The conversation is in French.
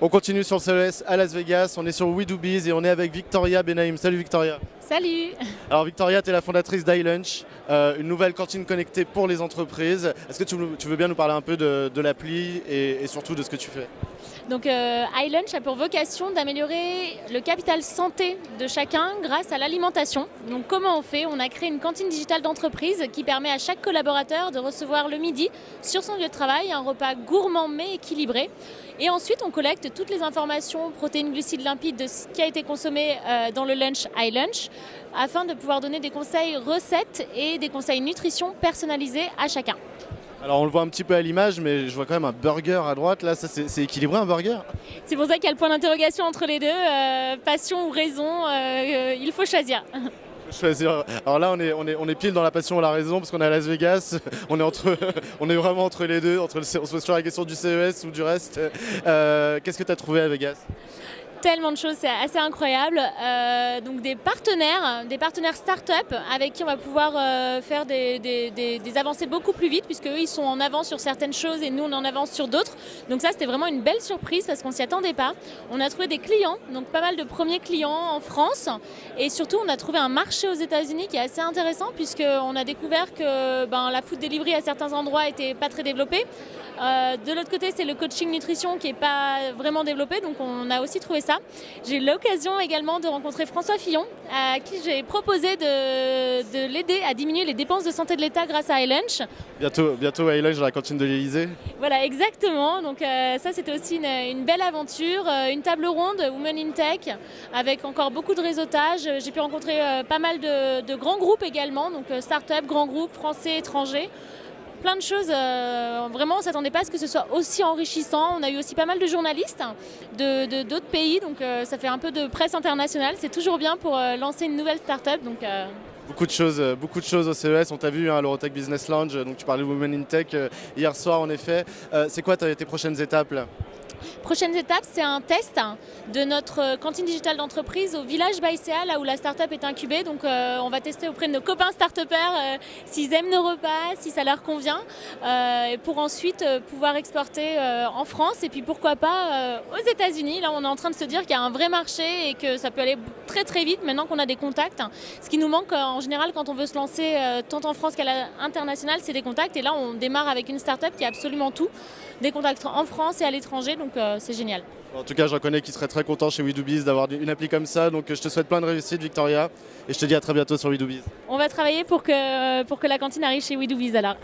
On continue sur le CES à Las Vegas, on est sur We Do Biz et on est avec Victoria Benaïm. Salut Victoria. Salut! Alors Victoria, tu es la fondatrice d'iLunch, une nouvelle cantine connectée pour les entreprises. Est-ce que tu veux bien nous parler un peu de l'appli et surtout de ce que tu fais? Donc iLunch a pour vocation d'améliorer le capital santé de chacun grâce à l'alimentation. Donc comment on fait? On a créé une cantine digitale d'entreprise qui permet à chaque collaborateur de recevoir le midi sur son lieu de travail un repas gourmand mais équilibré. Et ensuite on collecte toutes les informations protéines, glucides, limpides de ce qui a été consommé dans le lunch iLunch afin de pouvoir donner des conseils recettes et des conseils nutrition personnalisés à chacun. Alors on le voit un petit peu à l'image, mais je vois quand même un burger à droite, là, ça c'est équilibré un burger? C'est pour ça qu'il y a le point d'interrogation entre les deux, passion ou raison, il faut choisir. Choisir. Alors là on est pile dans la passion et la raison parce qu'on est à Las Vegas, on est vraiment entre les deux, on se pose sur la question du CES ou du reste. Qu'est-ce que tu as trouvé à Vegas? Tellement de choses, c'est assez incroyable. Donc des partenaires start-up avec qui on va pouvoir faire des avancées beaucoup plus vite puisque eux ils sont en avance sur certaines choses et nous on est en avance sur d'autres. Donc ça c'était vraiment une belle surprise parce qu'on s'y attendait pas. On a trouvé des clients, donc pas mal de premiers clients en France et surtout on a trouvé un marché aux États-Unis qui est assez intéressant puisqu'on a découvert que la food delivery à certains endroits était pas très développée. De l'autre côté c'est le coaching nutrition qui est pas vraiment développé, donc on a aussi trouvé ça. J'ai eu l'occasion également de rencontrer François Fillon, à qui j'ai proposé de l'aider à diminuer les dépenses de santé de l'État grâce à iLunch. Bientôt iLunch dans la cantine de l'Élysée. Voilà, exactement. Donc ça, c'était aussi une belle aventure. Une table ronde, Women in Tech, avec encore beaucoup de réseautage. J'ai pu rencontrer pas mal de grands groupes également, donc start-up, grands groupes, français, étrangers. Plein de choses, vraiment on ne s'attendait pas à ce que ce soit aussi enrichissant. On a eu aussi pas mal de journalistes d'autres pays, donc ça fait un peu de presse internationale. C'est toujours bien pour lancer une nouvelle start-up. Donc, Beaucoup de choses au CES, on t'a vu à l'Eurotech Business Lounge, donc tu parlais de Women in Tech hier soir en effet. C'est quoi tes prochaines étapes là? Prochaine étape, c'est un test de notre cantine digitale d'entreprise au village Baïséa, là où la start-up est incubée. Donc on va tester auprès de nos copains start-upers s'ils aiment nos repas, si ça leur convient, et pour ensuite pouvoir exporter en France et puis pourquoi pas aux États-Unis. Là on est en train de se dire qu'il y a un vrai marché et que ça peut aller très très vite maintenant qu'on a des contacts. Ce qui nous manque en général quand on veut se lancer tant en France qu'à l'international, c'est des contacts, et là on démarre avec une start-up qui a absolument tout, des contacts en France et à l'étranger, donc c'est génial. En tout cas, je reconnais qu'il serait très content chez We Do Biz d'avoir une appli comme ça, donc je te souhaite plein de réussite Victoria, et je te dis à très bientôt sur We Do Biz. On va travailler pour que la cantine arrive chez We Do Biz alors.